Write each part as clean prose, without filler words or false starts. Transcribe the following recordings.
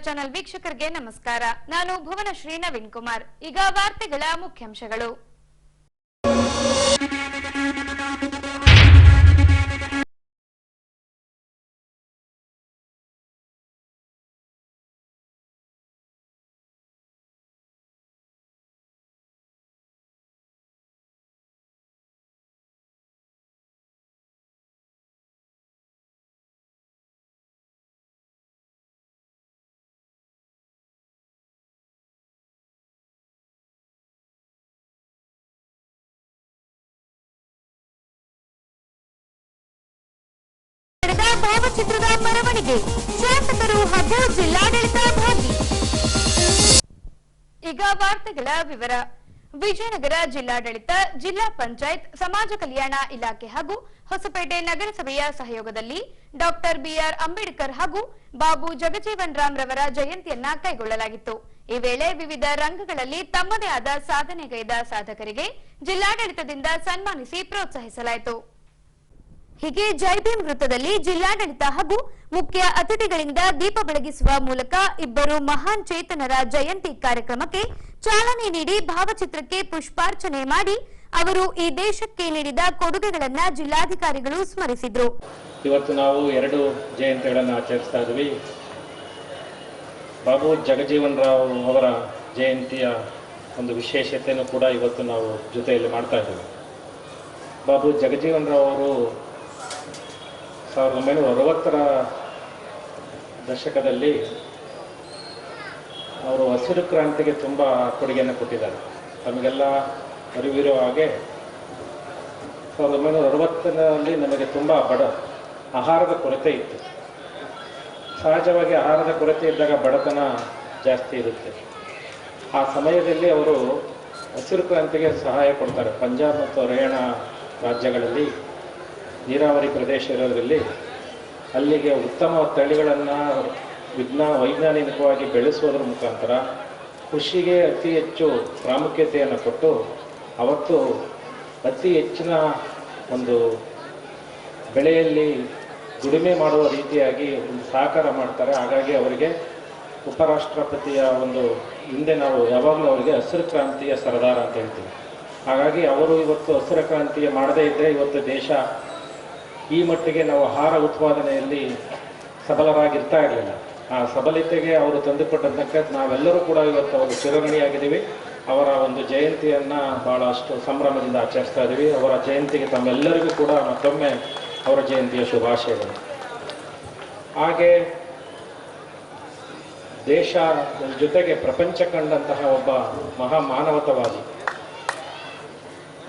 Channel ವೀಕ್ಷಕರಿಗೆ ನಮಸ್ಕಾರ. ನಾನು ಭುವನಶ್ರೀ ನವೀನ್ ಕುಮಾರ್. ಈಗ ವಾರ್ತೆಗಳ ಮುಖ್ಯಾಂಶಗಳು. ಭಾವಚಿತ್ರದ ಮೆರವಣಿಗೆ ಶಾಸಕರು ಹಾಗೂ ಜಿಲ್ಲಾಡಳಿತ ಭಾಗಿ. ಈಗ ವಾರ್ತೆಗಳ ವಿವರ. ವಿಜಯನಗರ ಜಿಲ್ಲಾಡಳಿತ, ಜಿಲ್ಲಾ ಪಂಚಾಯತ್, ಸಮಾಜ ಕಲ್ಯಾಣ ಇಲಾಖೆ ಹಾಗೂ ಹೊಸಪೇಟೆ ನಗರಸಭೆಯ ಸಹಯೋಗದಲ್ಲಿ ಡಾಕ್ಟರ್ ಬಿಆರ್ ಅಂಬೇಡ್ಕರ್ ಹಾಗೂ ಬಾಬು ಜಗಜೀವನ್ ರಾಮ್ ರವರ ಜಯಂತಿಯನ್ನ ಕೈಗೊಳ್ಳಲಾಗಿತ್ತು. ಈ ವೇಳೆ ವಿವಿಧ ರಂಗಗಳಲ್ಲಿ ತಮ್ಮದೇ ಆದ ಸಾಧನೆಗೈದ ಸಾಧಕರಿಗೆ ಜಿಲ್ಲಾಡಳಿತದಿಂದ ಸನ್ಮಾನಿಸಿ ಪ್ರೋತ್ಸಾಹಿಸಲಾಯಿತು. ಹೀಗೆ ಜೈಭೀಮ್ ವೃತ್ತದಲ್ಲಿ ಜಿಲ್ಲಾಡಳಿತ ಹಾಗೂ ಮುಖ್ಯ ಅತಿಥಿಗಳಿಂದ ದೀಪ ಬೆಳಗಿಸುವ ಮೂಲಕ ಇಬ್ಬರು ಮಹಾನ್ ಚೇತನರ ಜಯಂತಿ ಕಾರ್ಯಕ್ರಮಕ್ಕೆ ಚಾಲನೆ ನೀಡಿ ಭಾವಚಿತ್ರಕ್ಕೆ ಪುಷ್ಪಾರ್ಚನೆ ಮಾಡಿ ಅವರು ಈ ದೇಶಕ್ಕೆ ನೀಡಿದ ಕೊಡುಗೆಗಳನ್ನ ಜಿಲ್ಲಾಧಿಕಾರಿಗಳು ಸ್ಮರಿಸಿದ್ರು. ಇವತ್ತು ನಾವು ಎರಡು ಜಯಂತಿಗಳನ್ನು ಆಚರಿಸ್ತಾ ಇದ್ವಿ. ಬಾಬು ಜಗಜೀವನ್ ರಾವ್ ಅವರ ಜಯಂತಿಯ ಒಂದು ವಿಶೇಷತೆಯನ್ನು ಕೂಡ ಇವತ್ತು ನಾವು ಜೊತೆಯಲ್ಲಿ ಮಾಡ್ತಾ ಇದ್ದೀವಿ. ಬಾಬು ಜಗಜೀವನ್ ರಾವ್ ಅವರು 1960ರ ದಶಕದಲ್ಲಿ ಅವರು ಹಸಿರು ಕ್ರಾಂತಿಗೆ ತುಂಬ ಕೊಡುಗೆಯನ್ನು ಕೊಟ್ಟಿದ್ದಾರೆ. ನಮಗೆಲ್ಲ ಅರಿವಿರೋ ಹಾಗೆ 1960ರಲ್ಲಿ ನಮಗೆ ತುಂಬ ಆಹಾರದ ಕೊರತೆ ಇತ್ತು. ಸಹಜವಾಗಿ ಆಹಾರದ ಕೊರತೆ ಇದ್ದಾಗ ಬಡತನ ಜಾಸ್ತಿ ಇರುತ್ತೆ. ಆ ಸಮಯದಲ್ಲಿ ಅವರು ಹಸಿರು ಕ್ರಾಂತಿಗೆ ಸಹಾಯ ಕೊಡ್ತಾರೆ. ಪಂಜಾಬ್ ಮತ್ತು ಹರಿಯಾಣ ರಾಜ್ಯಗಳಲ್ಲಿ ನೀರಾವರಿ ಪ್ರದೇಶ ಇರೋದ್ರಲ್ಲಿ ಅಲ್ಲಿಗೆ ಉತ್ತಮ ತಳಿಗಳನ್ನು ವೈಜ್ಞಾನಿಕವಾಗಿ ಬೆಳೆಸುವುದರ ಮುಖಾಂತರ ಕೃಷಿಗೆ ಅತಿ ಹೆಚ್ಚು ಪ್ರಾಮುಖ್ಯತೆಯನ್ನು ಕೊಟ್ಟು ಅವತ್ತು ಅತಿ ಹೆಚ್ಚಿನ ಒಂದು ಬೆಳೆಯಲ್ಲಿ ದುಡಿಮೆ ಮಾಡುವ ರೀತಿಯಾಗಿ ಒಂದು ಸಹಕಾರ ಮಾಡ್ತಾರೆ. ಹಾಗಾಗಿ ಅವರಿಗೆ ಉಪರಾಷ್ಟ್ರಪತಿಯ ಒಂದು ಹಿಂದೆ ನಾವು ಯಾವಾಗಲೂ ಅವರಿಗೆ ಹಸಿರು ಕ್ರಾಂತಿಯ ಸರದಾರ ಅಂತ ಹೇಳ್ತೀವಿ. ಹಾಗಾಗಿ ಅವರು ಇವತ್ತು ಹಸಿರು ಕ್ರಾಂತಿಯ ಮಾಡದೇ ಇದ್ದರೆ ಇವತ್ತು ದೇಶ ಈ ಮಟ್ಟಿಗೆ ನಾವು ಆಹಾರ ಉತ್ಪಾದನೆಯಲ್ಲಿ ಸಬಲರಾಗಿರ್ತಾ ಇರಲಿಲ್ಲ. ಆ ಸಬಲತೆಗೆ ಅವರು ತಂದುಕೊಟ್ಟಂತಕ್ಕೆ ನಾವೆಲ್ಲರೂ ಕೂಡ ಇವತ್ತು ಅವರು ಚಿರಋಣಿಯಾಗಿದ್ದೀವಿ. ಅವರ ಒಂದು ಜಯಂತಿಯನ್ನು ಭಾಳಷ್ಟು ಸಂಭ್ರಮದಿಂದ ಆಚರಿಸ್ತಾ ಇದ್ದೀವಿ. ಅವರ ಜಯಂತಿಗೆ ತಮ್ಮೆಲ್ಲರಿಗೂ ಕೂಡ ಮತ್ತೊಮ್ಮೆ ಅವರ ಜಯಂತಿಯ ಶುಭಾಶಯಗಳು. ಹಾಗೆ ದೇಶ ಜೊತೆಗೆ ಪ್ರಪಂಚ ಕಂಡಂತಹ ಒಬ್ಬ ಮಹಾ ಮಾನವತಾವಾದಿ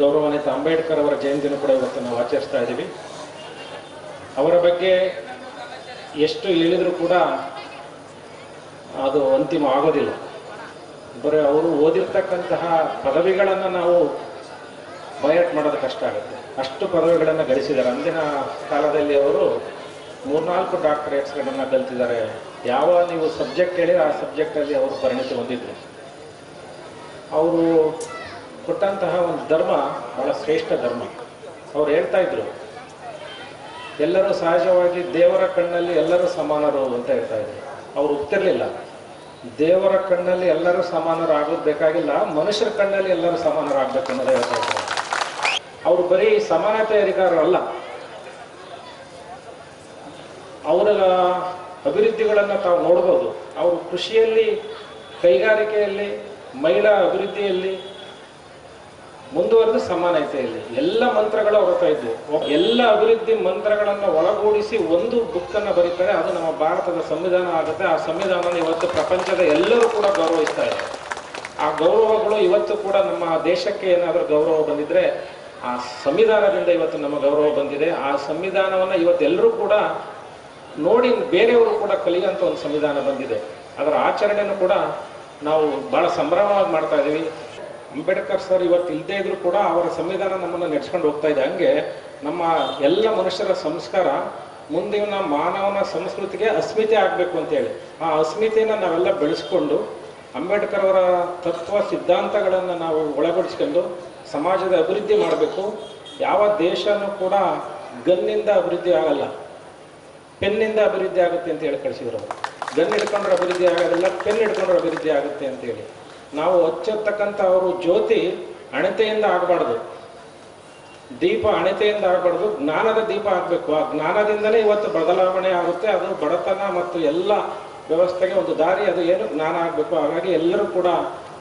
ಗೌರವಾನ್ವಿತ ಅಂಬೇಡ್ಕರ್ ಅವರ ಜಯಂತಿನೂ ಕೂಡ ಇವತ್ತು ನಾವು ಆಚರಿಸ್ತಾ ಇದ್ದೀವಿ. ಅವರ ಬಗ್ಗೆ ಎಷ್ಟು ಹೇಳಿದರೂ ಕೂಡ ಅದು ಅಂತಿಮ ಆಗೋದಿಲ್ಲ. ಬರೀ ಅವರು ಓದಿರ್ತಕ್ಕಂತಹ ಪದವಿಗಳನ್ನು ನಾವು ಬಯಟ್ ಮಾಡೋದು ಕಷ್ಟ ಆಗುತ್ತೆ. ಅಷ್ಟು ಪದವಿಗಳನ್ನು ಗಳಿಸಿದ್ದಾರೆ. ಅಂದಿನ ಕಾಲದಲ್ಲಿ ಅವರು 3-4 ಡಾಕ್ಟರೇಟ್ಸ್ಗಳನ್ನು ಕಲಿತಿದ್ದಾರೆ. ಯಾವ ನೀವು ಸಬ್ಜೆಕ್ಟ್ ಹೇಳಿ ಆ ಸಬ್ಜೆಕ್ಟಲ್ಲಿ ಅವರು ಪರಿಣಿತಿ ಹೊಂದಿದ್ರು. ಅವರು ಕೊಟ್ಟಂತಹ ಒಂದು ಧರ್ಮ ಬಹಳ ಶ್ರೇಷ್ಠ ಧರ್ಮ. ಅವ್ರು ಹೇಳ್ತಾ ಇದ್ರು, ಎಲ್ಲರೂ ಸಹಜವಾಗಿ ದೇವರ ಕಣ್ಣಲ್ಲಿ ಎಲ್ಲರೂ ಸಮಾನರು ಅಂತ ಹೇಳ್ತಾ ಇದ್ರು. ಅವ್ರು ಒಪ್ತಿರ್ಲಿಲ್ಲ. ದೇವರ ಕಣ್ಣಲ್ಲಿ ಎಲ್ಲರೂ ಸಮಾನರು ಆಗೋದು ಬೇಕಾಗಿಲ್ಲ, ಮನುಷ್ಯರ ಕಣ್ಣಲ್ಲಿ ಎಲ್ಲರೂ ಸಮಾನರಾಗಬೇಕು ಅನ್ನೋದೇ ಹೇಳ್ತಾ ಇದ್ದಾರೆ. ಅವರು ಬರೀ ಸಮಾನತೆ ಅಧಿಕಾರರಲ್ಲ, ಅವರ ಅಭಿವೃದ್ಧಿಗಳನ್ನು ತಾವು ನೋಡ್ಬೋದು. ಅವರು ಕೃಷಿಯಲ್ಲಿ, ಕೈಗಾರಿಕೆಯಲ್ಲಿ, ಮಹಿಳಾ ಅಭಿವೃದ್ಧಿಯಲ್ಲಿ ಮುಂದುವರೆದ ಸಮಾನತೆಯಲ್ಲಿ ಎಲ್ಲ ಮಂತ್ರಗಳು ಅವ್ರ ಹತ್ರ ಇದ್ವು. ಎಲ್ಲ ಅಭಿವೃದ್ಧಿ ಮಂತ್ರಗಳನ್ನು ಒಳಗೂಡಿಸಿ ಒಂದು ಬುಕ್ಕನ್ನು ಬರೀತಾರೆ. ಅದು ನಮ್ಮ ಭಾರತದ ಸಂವಿಧಾನ ಆಗುತ್ತೆ. ಆ ಸಂವಿಧಾನ ಇವತ್ತು ಪ್ರಪಂಚದ ಎಲ್ಲರೂ ಕೂಡ ಗೌರವಿಸ್ತಾ ಇದ್ದಾರೆ. ಆ ಗೌರವಗಳು ಇವತ್ತು ಕೂಡ ನಮ್ಮ ದೇಶಕ್ಕೆ ಏನಾದರೂ ಗೌರವ ಬಂದಿದ್ರೆ ಆ ಸಂವಿಧಾನದಿಂದ ಇವತ್ತು ನಮ್ಮ ಗೌರವ ಬಂದಿದೆ. ಆ ಸಂವಿಧಾನವನ್ನು ಇವತ್ತೆಲ್ಲರೂ ಕೂಡ ನೋಡಿ ಬೇರೆಯವರು ಕೂಡ ಕಲಿಯುವಂಥ ಒಂದು ಸಂವಿಧಾನ ಬಂದಿದೆ. ಅದರ ಆಚರಣೆಯನ್ನು ಕೂಡ ನಾವು ಭಾಳ ಸಂಭ್ರಮವಾಗಿ ಮಾಡ್ತಾ ಇದ್ದೀವಿ. ಅಂಬೇಡ್ಕರ್ ಸರ್ ಇವತ್ತು ಇಲ್ಲದೇ ಇದ್ರೂ ಕೂಡ ಅವರ ಸಂವಿಧಾನ ನಮ್ಮನ್ನು ನಡೆಸ್ಕೊಂಡು ಹೋಗ್ತಾ ಇದೆ. ಹಂಗೆ ನಮ್ಮ ಎಲ್ಲ ಮನುಷ್ಯರ ಸಂಸ್ಕಾರ ಮುಂದಿನ ಮಾನವನ ಸಂಸ್ಕೃತಿಗೆ ಅಸ್ಮಿತೆ ಆಗಬೇಕು ಅಂತೇಳಿ ಆ ಅಸ್ಮಿತೆಯನ್ನು ನಾವೆಲ್ಲ ಬೆಳೆಸ್ಕೊಂಡು ಅಂಬೇಡ್ಕರ್ ಅವರ ತತ್ವ ಸಿದ್ಧಾಂತಗಳನ್ನು ನಾವು ಒಳಗೂಡಿಸ್ಕೊಂಡು ಸಮಾಜದ ಅಭಿವೃದ್ಧಿ ಮಾಡಬೇಕು. ಯಾವ ದೇಶನೂ ಕೂಡ ಗನ್ನಿಂದ ಅಭಿವೃದ್ಧಿ ಆಗಲ್ಲ, ಪೆನ್ನಿಂದ ಅಭಿವೃದ್ಧಿ ಆಗುತ್ತೆ ಅಂತ ಹೇಳಿ ಕಳಿಸಿದ್ರು ಅವರು. ಗನ್ ಹಿಡ್ಕೊಂಡ್ರೆ ಅಭಿವೃದ್ಧಿ ಆಗೋದಿಲ್ಲ, ಪೆನ್ ಹಿಡ್ಕೊಂಡ್ರೆ ಅಭಿವೃದ್ಧಿ ಆಗುತ್ತೆ ಅಂತೇಳಿ. ನಾವು ಹಚ್ಚಿರ್ತಕ್ಕಂಥ ಅವರು ಜ್ಯೋತಿ ಅಣತೆಯಿಂದ ಆಗಬಾರ್ದು, ದೀಪ ಅಣತೆಯಿಂದ ಆಗಬಾರ್ದು, ಜ್ಞಾನದ ದೀಪ ಆಗಬೇಕು. ಆ ಜ್ಞಾನದಿಂದಲೇ ಇವತ್ತು ಬದಲಾವಣೆ ಆಗುತ್ತೆ. ಅದು ಬಡತನ ಮತ್ತು ಎಲ್ಲ ವ್ಯವಸ್ಥೆಗೆ ಒಂದು ದಾರಿ, ಅದು ಏನು ಜ್ಞಾನ ಆಗಬೇಕು. ಹಾಗಾಗಿ ಎಲ್ಲರೂ ಕೂಡ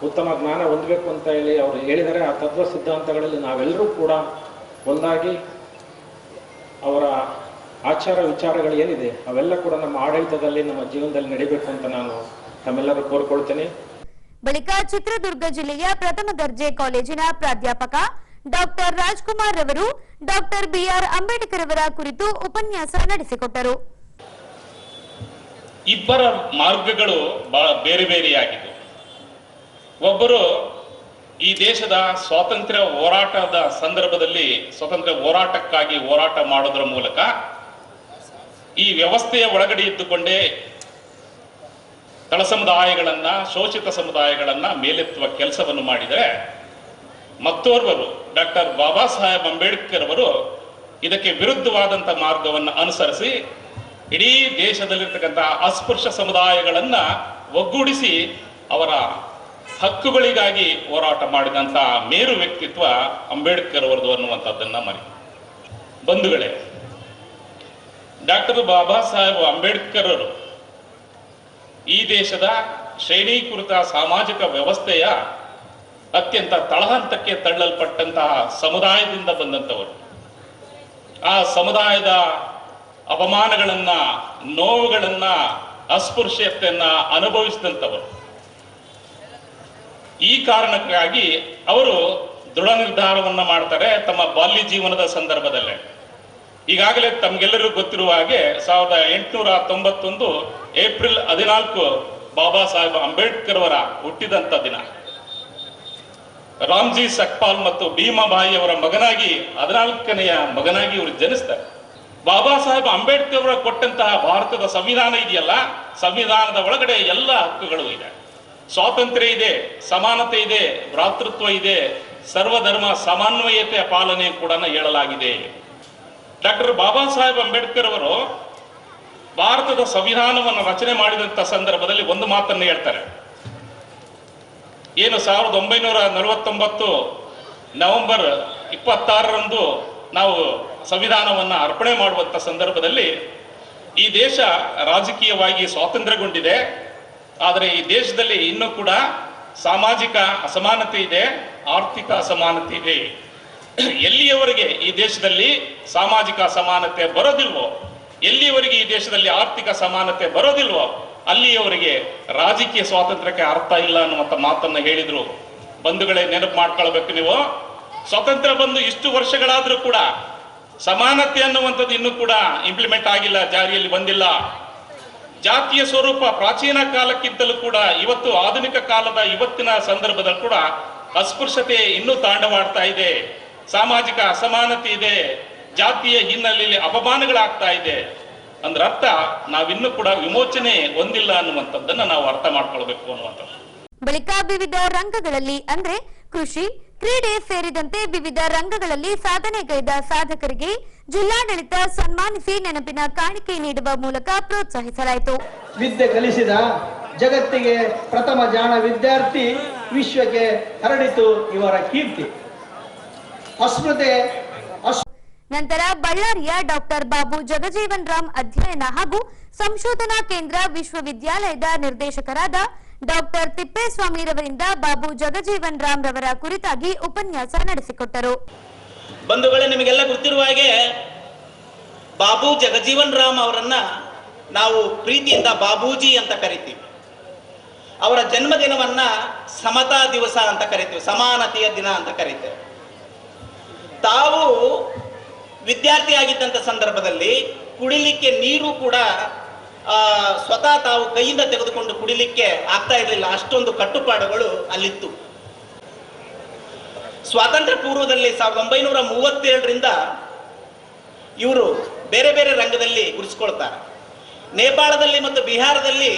ಉತ್ತಮ ಜ್ಞಾನ ಹೊಂದಬೇಕು ಅಂತ ಹೇಳಿ ಅವರು ಹೇಳಿದರೆ, ಆ ತತ್ವ ಸಿದ್ಧಾಂತಗಳಲ್ಲಿ ನಾವೆಲ್ಲರೂ ಕೂಡ ಒಂದಾಗಿ ಅವರ ಆಚಾರ ವಿಚಾರಗಳು ಏನಿದೆ ಅವೆಲ್ಲ ಕೂಡ ನಮ್ಮ ಆಡಳಿತದಲ್ಲಿ, ನಮ್ಮ ಜೀವನದಲ್ಲಿ ನಡೀಬೇಕು ಅಂತ ನಾನು ತಮ್ಮೆಲ್ಲರೂ ಕೋರ್ಕೊಳ್ತೇನೆ. ಬಳಿಕ ಚಿತ್ರದುರ್ಗ ಜಿಲ್ಲೆಯ ಪ್ರಥಮ ದರ್ಜೆ ಕಾಲೇಜಿನ ಪ್ರಾಧ್ಯಾಪಕ ಡಾಕ್ಟರ್ ರಾಜ್ಕುಮಾರ್ ರವರು ಡಾಕ್ಟರ್ ಬಿಆರ್ ಅಂಬೇಡ್ಕರ್ ಅವರ ಕುರಿತು ಉಪನ್ಯಾಸ ನಡೆಸಿಕೊಟ್ಟರು. ಇಬ್ಬರ ಮಾರ್ಗಗಳು ಬಹಳ ಬೇರೆ ಬೇರೆಯಾಗಿದ್ದು, ಒಬ್ಬರು ಈ ದೇಶದ ಸ್ವಾತಂತ್ರ್ಯ ಹೋರಾಟದ ಸಂದರ್ಭದಲ್ಲಿ ಸ್ವಾತಂತ್ರ್ಯ ಹೋರಾಟಕ್ಕಾಗಿ ಹೋರಾಟ ಮಾಡೋದರ ಮೂಲಕ ಈ ವ್ಯವಸ್ಥೆಯ ಒಳಗಡೆ ಇದ್ದುಕೊಂಡೇ ತಳ ಸಮುದಾಯಗಳನ್ನ, ಶೋಷಿತ ಸಮುದಾಯಗಳನ್ನ ಮೇಲೆತ್ತುವ ಕೆಲಸವನ್ನು ಮಾಡಿದರೆ, ಮತ್ತೋರ್ವರು ಡಾಕ್ಟರ್ ಬಾಬಾ ಸಾಹೇಬ್ ಅಂಬೇಡ್ಕರ್ ಅವರು ಇದಕ್ಕೆ ವಿರುದ್ಧವಾದಂಥ ಮಾರ್ಗವನ್ನು ಅನುಸರಿಸಿ ಇಡೀ ದೇಶದಲ್ಲಿರ್ತಕ್ಕಂಥ ಅಸ್ಪೃಶ್ಯ ಸಮುದಾಯಗಳನ್ನ ಒಗ್ಗೂಡಿಸಿ ಅವರ ಹಕ್ಕುಗಳಿಗಾಗಿ ಹೋರಾಟ ಮಾಡಿದಂಥ ಮೇರು ವ್ಯಕ್ತಿತ್ವ ಅಂಬೇಡ್ಕರ್ ಅವರದು ಅನ್ನುವಂಥದ್ದನ್ನ ಮರಿ. ಬಂಧುಗಳೇ, ಡಾಕ್ಟರ್ ಬಾಬಾ ಸಾಹೇಬ್ ಅಂಬೇಡ್ಕರ್ ಅವರು ಈ ದೇಶದ ಶ್ರೇಣೀಕೃತ ಸಾಮಾಜಿಕ ವ್ಯವಸ್ಥೆಯ ಅತ್ಯಂತ ತಳಹಂತಕ್ಕೆ ತಳ್ಳಲ್ಪಟ್ಟಂತಹ ಸಮುದಾಯದಿಂದ ಬಂದಂಥವರು. ಆ ಸಮುದಾಯದ ಅಪಮಾನಗಳನ್ನ, ನೋವುಗಳನ್ನ, ಅಸ್ಪೃಶ್ಯತೆಯನ್ನ ಅನುಭವಿಸಿದಂಥವರು. ಈ ಕಾರಣಕ್ಕಾಗಿ ಅವರು ದೃಢ ನಿರ್ಧಾರವನ್ನ ಮಾಡ್ತಾರೆ ತಮ್ಮ ಬಾಲ್ಯ ಜೀವನದ ಸಂದರ್ಭದಲ್ಲೇ. ಈಗಾಗಲೇ ತಮ್ಗೆಲ್ಲರಿಗೂ ಗೊತ್ತಿರುವ ಹಾಗೆ 1891 ಏಪ್ರಿಲ್ 14 ಬಾಬಾ ಸಾಹೇಬ್ ಅಂಬೇಡ್ಕರ್ ಅವರ ಹುಟ್ಟಿದಂಥ ದಿನ. ರಾಮ್ಜಿ ಸಕ್ಪಾಲ್ ಮತ್ತು ಭೀಮಾಬಾಯಿ ಅವರ ಮಗನಾಗಿ 14ನೆಯ ಮಗನಾಗಿ ಇವರು ಜನಿಸ್ತಾರೆ. ಬಾಬಾ ಸಾಹೇಬ್ ಅಂಬೇಡ್ಕರ್ ಅವರ ಕೊಟ್ಟಂತಹ ಭಾರತದ ಸಂವಿಧಾನ ಇದೆಯಲ್ಲ, ಸಂವಿಧಾನದ ಒಳಗಡೆ ಎಲ್ಲ ಹಕ್ಕುಗಳು ಇದೆ. ಸ್ವಾತಂತ್ರ್ಯ ಇದೆ, ಸಮಾನತೆ ಇದೆ, ಭ್ರಾತೃತ್ವ ಇದೆ, ಸರ್ವಧರ್ಮ ಸಮನ್ವಯತೆಯ ಪಾಲನೆ ಕೂಡ ಹೇಳಲಾಗಿದೆ. ಡಾಕ್ಟರ್ ಬಾಬಾ ಸಾಹೇಬ್ ಅಂಬೇಡ್ಕರ್ ಅವರು ಭಾರತದ ಸಂವಿಧಾನವನ್ನು ರಚನೆ ಮಾಡಿದಂಥ ಸಂದರ್ಭದಲ್ಲಿ ಒಂದು ಮಾತನ್ನು ಹೇಳ್ತಾರೆ. ಏನು 1949 ನವೆಂಬರ್ 26ರಂದು ನಾವು ಸಂವಿಧಾನವನ್ನು ಅರ್ಪಣೆ ಮಾಡುವಂಥ ಸಂದರ್ಭದಲ್ಲಿ ಈ ದೇಶ ರಾಜಕೀಯವಾಗಿ ಸ್ವಾತಂತ್ರ್ಯಗೊಂಡಿದೆ, ಆದರೆ ಈ ದೇಶದಲ್ಲಿ ಇನ್ನೂ ಕೂಡ ಸಾಮಾಜಿಕ ಅಸಮಾನತೆ ಇದೆ, ಆರ್ಥಿಕ ಅಸಮಾನತೆ ಇದೆ. ಎಲ್ಲಿಯವರೆಗೆ ಈ ದೇಶದಲ್ಲಿ ಸಾಮಾಜಿಕ ಅಸಮಾನತೆ ಬರೋದಿಲ್ವೋ, ಎಲ್ಲಿಯವರೆಗೆ ಈ ದೇಶದಲ್ಲಿ ಆರ್ಥಿಕ ಸಮಾನತೆ ಬರೋದಿಲ್ವೋ, ಅಲ್ಲಿಯವರೆಗೆ ರಾಜಕೀಯ ಸ್ವಾತಂತ್ರ್ಯಕ್ಕೆ ಅರ್ಥ ಇಲ್ಲ ಅನ್ನುವಂಥ ಮಾತನ್ನ ಹೇಳಿದ್ರು. ಬಂಧುಗಳೇ, ನೆನಪು ಮಾಡ್ಕೊಳ್ಬೇಕು ನೀವು. ಸ್ವಾತಂತ್ರ್ಯ ಬಂದು ಇಷ್ಟು ವರ್ಷಗಳಾದ್ರೂ ಕೂಡ ಸಮಾನತೆ ಅನ್ನುವಂಥದ್ದು ಇನ್ನೂ ಕೂಡ ಇಂಪ್ಲಿಮೆಂಟ್ ಆಗಿಲ್ಲ, ಜಾರಿಯಲ್ಲಿ ಬಂದಿಲ್ಲ. ಜಾತಿಯ ಸ್ವರೂಪ ಪ್ರಾಚೀನ ಕಾಲಕ್ಕಿಂತಲೂ ಕೂಡ ಇವತ್ತು ಆಧುನಿಕ ಕಾಲದ ಇವತ್ತಿನ ಸಂದರ್ಭದಲ್ಲಿ ಕೂಡ ಅಸ್ಪೃಶ್ಯತೆ ಇನ್ನೂ ತಾಂಡವಾಡ್ತಾ ಇದೆ, ಸಾಮಾಜಿಕ ಅಸಮಾನತೆ ಇದೆ, ಜಾತಿಯ ಹಿನ್ನೆಲೆಯಲ್ಲಿ ಅಪಮಾನಗಳಾಗ್ತಾ ಇದೆ. ಅಂದ್ರೆ ಅರ್ಥ ನಾವಿನ್ನೂ ಕೂಡ ವಿಮೋಚನೆ ಹೊಂದಿಲ್ಲ ಅನ್ನುವಂಥದ್ದನ್ನ ನಾವು ಅರ್ಥ ಮಾಡ್ಕೊಳ್ಬೇಕು ಅನ್ನುವಂಥದ್ದು. ಬಳಿಕ ವಿವಿಧ ರಂಗಗಳಲ್ಲಿ ಅಂದ್ರೆ ಕೃಷಿ, ಕ್ರೀಡೆ ಸೇರಿದಂತೆ ವಿವಿಧ ರಂಗಗಳಲ್ಲಿ ಸಾಧನೆಗೈದ ಸಾಧಕರಿಗೆ ಜಿಲ್ಲಾಡಳಿತ ಸನ್ಮಾನಿಸಿ ನೆನಪಿನ ಕಾಣಿಕೆ ನೀಡುವ ಮೂಲಕ ಪ್ರೋತ್ಸಾಹಿಸಲಾಯಿತು. ವಿದ್ಯೆ ಕಲಿಸಿದ ಜಗತ್ತಿಗೆ ಪ್ರಥಮ ಜಾಣ ವಿದ್ಯಾರ್ಥಿ ವಿಶ್ವಕ್ಕೆ ಹರಡಿತು ಇವರ ಕೀರ್ತಿ. ಅಸ್ಮೃತೆ ನಂತರ ಬಳ್ಳಾರಿಯ ಡಾಕ್ಟರ್ ಬಾಬು ಜಗಜೀವನ್ ರಾಮ್ ಅಧ್ಯಯನ ಹಾಗೂ ಸಂಶೋಧನಾ ಕೇಂದ್ರ ವಿಶ್ವವಿದ್ಯಾಲಯದ ನಿರ್ದೇಶಕರಾದ ಡಾಕ್ಟರ್ ತಿಪ್ಪೇಸ್ವಾಮಿರವರಿಂದ ಬಾಬು ಜಗಜೀವನ್ ರಾಮ್ ರವರ ಕುರಿತಾಗಿ ಉಪನ್ಯಾಸ ನಡೆಸಿಕೊಟ್ಟರು. ಬಂಧುಗಳೇ, ನಿಮಗೆಲ್ಲ ಗೊತ್ತಿರುವ ಹಾಗೆ ಬಾಬು ಜಗಜೀವನ್ ರಾಮ್ ಅವರನ್ನ ನಾವು ಪ್ರೀತಿಯಿಂದ ಬಾಬೂಜಿ ಅಂತ ಕರಿತೀವಿ. ಅವರ ಜನ್ಮದಿನವನ್ನ ಸಮತಾ ದಿವಸ ಅಂತ ಕರಿತೀವಿ, ಸಮಾನತೆಯ ದಿನ ಅಂತ ಕರಿತೇವೆ. ತಾವು ವಿದ್ಯಾರ್ಥಿ ಆಗಿದ್ದಂಥ ಸಂದರ್ಭದಲ್ಲಿ ಕುಡಿಲಿಕ್ಕೆ ನೀರು ಕೂಡ ಸ್ವತಃ ತಾವು ಕೈಯಿಂದ ತೆಗೆದುಕೊಂಡು ಕುಡಿಲಿಕ್ಕೆ ಆಗ್ತಾ ಇರಲಿಲ್ಲ, ಅಷ್ಟೊಂದು ಕಟ್ಟುಪಾಡುಗಳು ಅಲ್ಲಿತ್ತು. ಸ್ವಾತಂತ್ರ್ಯ ಪೂರ್ವದಲ್ಲಿ 1937ರಿಂದ ಇವರು ಬೇರೆ ಬೇರೆ ರಂಗದಲ್ಲಿ ಗುರುತಿಸ್ಕೊಳ್ತಾರೆ. ನೇಪಾಳದಲ್ಲಿ ಮತ್ತು ಬಿಹಾರದಲ್ಲಿ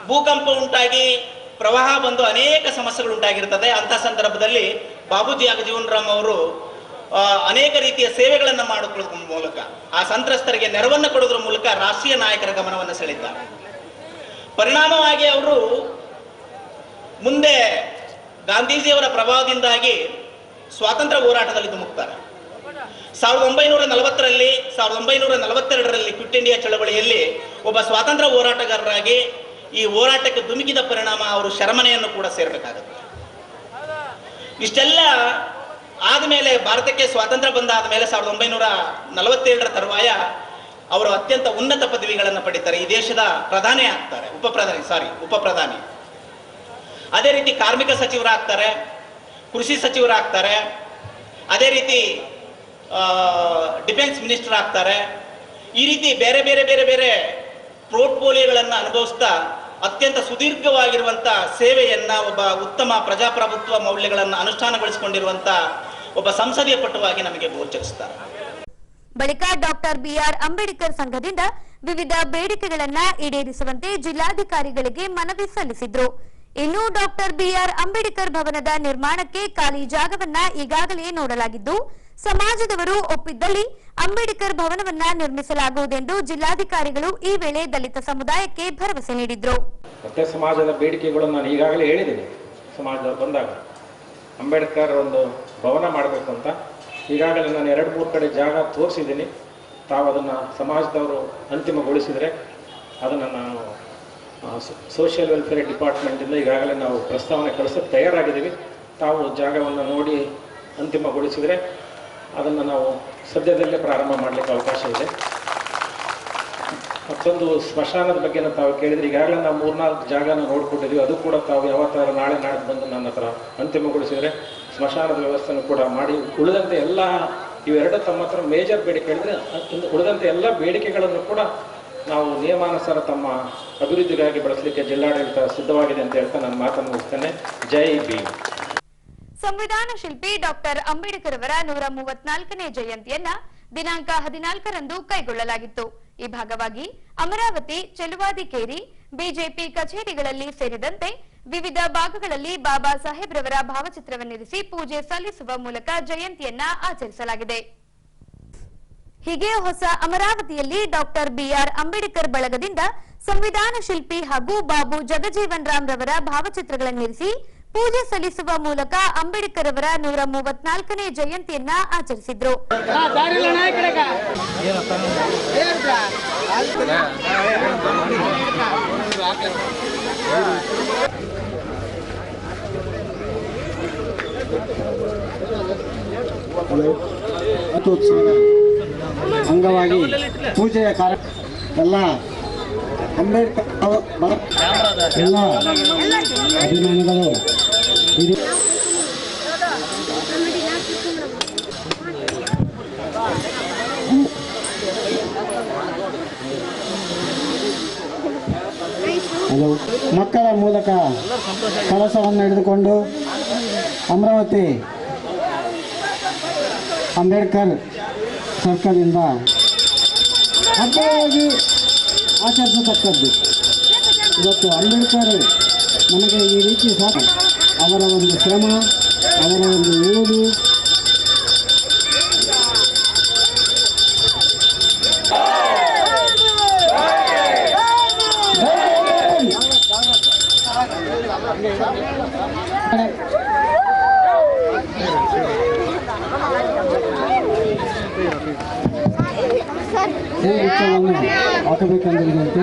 ಭೂಕಂಪ ಉಂಟಾಗಿ ಪ್ರವಾಹ ಬಂದು ಅನೇಕ ಸಮಸ್ಯೆಗಳು ಉಂಟಾಗಿರ್ತದೆ. ಅಂಥ ಸಂದರ್ಭದಲ್ಲಿ ಬಾಬೂಜಿ ಜಗಜೀವನ್ ರಾಮ್ ಅವರು ಅನೇಕ ರೀತಿಯ ಸೇವೆಗಳನ್ನು ಮಾಡಿಕೊಳ್ಳೋದ್ರ ಮೂಲಕ, ಆ ಸಂತ್ರಸ್ತರಿಗೆ ನೆರವನ್ನು ಕೊಡೋದ್ರ ಮೂಲಕ ರಾಷ್ಟ್ರೀಯ ನಾಯಕರ ಗಮನವನ್ನು ಸೆಳೆದಿದ್ದಾರೆ. ಪರಿಣಾಮವಾಗಿ ಅವರು ಮುಂದೆ ಗಾಂಧೀಜಿಯವರ ಪ್ರಭಾವದಿಂದಾಗಿ ಸ್ವಾತಂತ್ರ್ಯ ಹೋರಾಟದಲ್ಲಿ ಧುಮುಕ್ತಾರೆ. 1940ರಲ್ಲಿ 1942ರಲ್ಲಿ ಕ್ವಿಟ್ ಇಂಡಿಯಾ ಚಳವಳಿಯಲ್ಲಿ ಒಬ್ಬ ಸ್ವಾತಂತ್ರ್ಯ ಹೋರಾಟಗಾರರಾಗಿ ಈ ಹೋರಾಟಕ್ಕೆ ಧುಮುಕಿದ ಪರಿಣಾಮ ಅವರು ಶರಮನೆಯನ್ನು ಕೂಡ ಸೇರಬೇಕಾಗುತ್ತೆ. ಇಷ್ಟೆಲ್ಲ ಆದಮೇಲೆ ಭಾರತಕ್ಕೆ ಸ್ವಾತಂತ್ರ್ಯ ಬಂದಾದ ಮೇಲೆ 1947ರ ತರುವಾಯ ಅವರು ಅತ್ಯಂತ ಉನ್ನತ ಪದವಿಗಳನ್ನು ಪಡಿತಾರೆ. ಈ ದೇಶದ ಪ್ರಧಾನಿ ಆಗ್ತಾರೆ, ಉಪಪ್ರಧಾನಿ. ಅದೇ ರೀತಿ ಕಾರ್ಮಿಕ ಸಚಿವರಾಗ್ತಾರೆ, ಕೃಷಿ ಸಚಿವರಾಗ್ತಾರೆ, ಅದೇ ರೀತಿ ಡಿಫೆನ್ಸ್ ಮಿನಿಸ್ಟರ್ ಆಗ್ತಾರೆ. ಈ ರೀತಿ ಬೇರೆ ಬೇರೆ ಬೇರೆ ಬೇರೆ ಪೋರ್ಟ್ಫೋಲಿಯೋಗಳನ್ನು ಅನುಭವಿಸ್ತಾ ಅತ್ಯಂತ ಸುದೀರ್ಘವಾಗಿರುವಂಥ ಸೇವೆಯನ್ನ, ಒಬ್ಬ ಉತ್ತಮ ಪ್ರಜಾಪ್ರಭುತ್ವ ಮೌಲ್ಯಗಳನ್ನು ಅನುಷ್ಠಾನಗೊಳಿಸಿಕೊಂಡಿರುವಂಥ ಒಬ್ಬ ಸಂಸದೀಯ ಪಟುವಾಗಿ ನಮಗೆ ಗೋಚರಿಸ್ತಾರೆ. ಬಳಿಕ ಡಾಕ್ಟರ್ ಬಿಆರ್ ಅಂಬೇಡ್ಕರ್ ಸಂಘದಿಂದ ವಿವಿಧ ಬೇಡಿಕೆಗಳನ್ನ ಈಡೇರಿಸುವಂತೆ ಜಿಲ್ಲಾಧಿಕಾರಿಗಳಿಗೆ ಮನವಿ ಸಲ್ಲಿಸಿದ್ರು. ಇನ್ನು ಡಾಕ್ಟರ್ ಬಿಆರ್ ಅಂಬೇಡ್ಕರ್ ಭವನದ ನಿರ್ಮಾಣಕ್ಕೆ ಖಾಲಿ ಜಾಗವನ್ನ ಈಗಾಗಲೇ ನೋಡಲಾಗಿದ್ದು, ಸಮಾಜದವರು ಒಪ್ಪಿದ್ದಲ್ಲಿ ಅಂಬೇಡ್ಕರ್ ಭವನವನ್ನ ನಿರ್ಮಿಸಲಾಗುವುದೆಂದು ಜಿಲ್ಲಾಧಿಕಾರಿಗಳು ಈ ವೇಳೆ ದಲಿತ ಸಮುದಾಯಕ್ಕೆ ಭರವಸೆ ನೀಡಿದ್ರು. ಮತ್ತೆ ಸಮಾಜದ ಬೇಡಿಕೆಗಳನ್ನು ನಾನು ಈಗಾಗಲೇ ಹೇಳಿದ್ದೀನಿ. ಸಮಾಜದವರು ಬಂದಾಗ ಅಂಬೇಡ್ಕರ್ ಒಂದು ಭವನ ಮಾಡಬೇಕು ಅಂತ ಈಗಾಗಲೇ ನಾನು 2-3 ಕಡೆ ಜಾಗ ತೋರಿಸಿದ್ದೀನಿ. ತಾವು ಅದನ್ನು ಸಮಾಜದವರು ಅಂತಿಮಗೊಳಿಸಿದರೆ ಅದನ್ನು ನಾನು ಸೋಷಿಯಲ್ ವೆಲ್ಫೇರ್ ಡಿಪಾರ್ಟ್ಮೆಂಟಿಂದ ಈಗಾಗಲೇ ನಾವು ಪ್ರಸ್ತಾವನೆ ಕಳಿಸೋಕ್ಕೆ ತಯಾರಾಗಿದ್ದೀವಿ. ತಾವು ಜಾಗವನ್ನು ನೋಡಿ ಅಂತಿಮಗೊಳಿಸಿದರೆ ಅದನ್ನು ನಾವು ಸದ್ಯದಲ್ಲೇ ಪ್ರಾರಂಭ ಮಾಡಲಿಕ್ಕೆ ಅವಕಾಶ ಇದೆ. ಮತ್ತೊಂದು ಸ್ಮಶಾನದ ಬಗ್ಗೆ ತಾವು ಕೇಳಿದರೆ ಈಗಾಗಲೇ ನಾವು 3-4 ಜಾಗನ ನೋಡ್ಕೊಂಡಿದ್ದೀವಿ. ಅದು ಕೂಡ ತಾವು ಯಾವತ್ತಾರು ನಾಳೆ ನಾಡಿದ್ದು ಬಂದು ನನ್ನ ಹತ್ರ ಅಂತಿಮಗೊಳಿಸಿದರೆ ಸ್ಮಶಾನದ ವ್ಯವಸ್ಥೆನೂ ಕೂಡ ಮಾಡಿ ಉಳಿದಂತೆ ಎಲ್ಲ ಇವೆರಡು ತಮ್ಮ ಹತ್ರ ಮೇಜರ್ ಬೇಡಿಕೆ ಹೇಳಿದರೆ ಉಳಿದಂತೆ ಎಲ್ಲ ಬೇಡಿಕೆಗಳನ್ನು ಕೂಡ ನಾವು ನಿಯಮಾನುಸಾರ ತಮ್ಮ ಅಭಿವೃದ್ಧಿಗಾಗಿ ಬಳಸಲಿಕ್ಕೆ ಜಿಲ್ಲಾಡಳಿತ ಸಿದ್ಧವಾಗಿದೆ ಅಂತ ಹೇಳ್ತಾ ನಾನು ಮಾತನ್ನು ಮುಗಿಸ್ತೇನೆ. ಜೈ ಭೀಮ್. ಸಂವಿಧಾನ ಶಿಲ್ಪಿ ಡಾಕ್ಟರ್ ಅಂಬೇಡ್ಕರ್ ಅವರ 134ನೇ ಜಯಂತಿಯನ್ನ ದಿನಾಂಕ 14ರಂದು ಕೈಗೊಳ್ಳಲಾಗಿತ್ತು. ಈ ಭಾಗವಾಗಿ ಅಮರಾವತಿ, ಚೆಲುವಾದಿಕೇರಿ, ಬಿಜೆಪಿ ಕಚೇರಿಗಳಲ್ಲಿ ಸೇರಿದಂತೆ ವಿವಿಧ ಭಾಗಗಳಲ್ಲಿ ಬಾಬಾ ಸಾಹೇಬ್ ರವರ ಭಾವಚಿತ್ರವನ್ನಿರಿಸಿ ಪೂಜೆ ಸಲ್ಲಿಸುವ ಮೂಲಕ ಜಯಂತಿಯನ್ನ ಆಚರಿಸಲಾಗಿದೆ. ಹೀಗೆ ಹೊಸ ಅಮರಾವತಿಯಲ್ಲಿ ಡಾಕ್ಟರ್ ಬಿಆರ್ ಅಂಬೇಡ್ಕರ್ ಬಳಗದಿಂದ ಸಂವಿಧಾನ ಶಿಲ್ಪಿ ಹಾಗೂ ಬಾಬು ಜಗಜೀವನ್ ರಾಮ್ ರವರ ಭಾವಚಿತ್ರಗಳನ್ನಿರಿಸಿ ಪೂಜೆ ಸಲ್ಲಿಸುವ ಮೂಲಕ ಅಂಬೇಡ್ಕರ್ ಅವರ 134ನೇ ಜಯಂತಿಯನ್ನ ಆಚರಿಸಿದ್ರು. ಅಂಗವಾಗಿ ಪೂಜೆಯ ಕಾರ್ಯ ಎಲ್ಲ ಅಂಬೇಡ್ಕರ್ ಎಲ್ಲ ಅಭಿಮಾನಿಗಳು ಮಕ್ಕಳ ಮೂಲಕ ಕಳಸವನ್ನು ಹಿಡಿದುಕೊಂಡು ಅಮರಾವತಿ ಅಂಬೇಡ್ಕರ್ ಸರ್ಕಲಿಂದ ಹಬ್ಬವಾಗಿ ಆಚರಿಸತಕ್ಕದ್ದು. ಇವತ್ತು ಅಂಬೇಡ್ಕರ್ ನಮಗೆ ಈ ರೀತಿ ಸಾಕು, ಅವರ ಒಂದು ಶ್ರಮ, ಅವರ ಒಂದು ಓದು, ಈ ಉತ್ಸವವನ್ನು ಹಾಕಬೇಕೆಂದಿರುವಂತೆ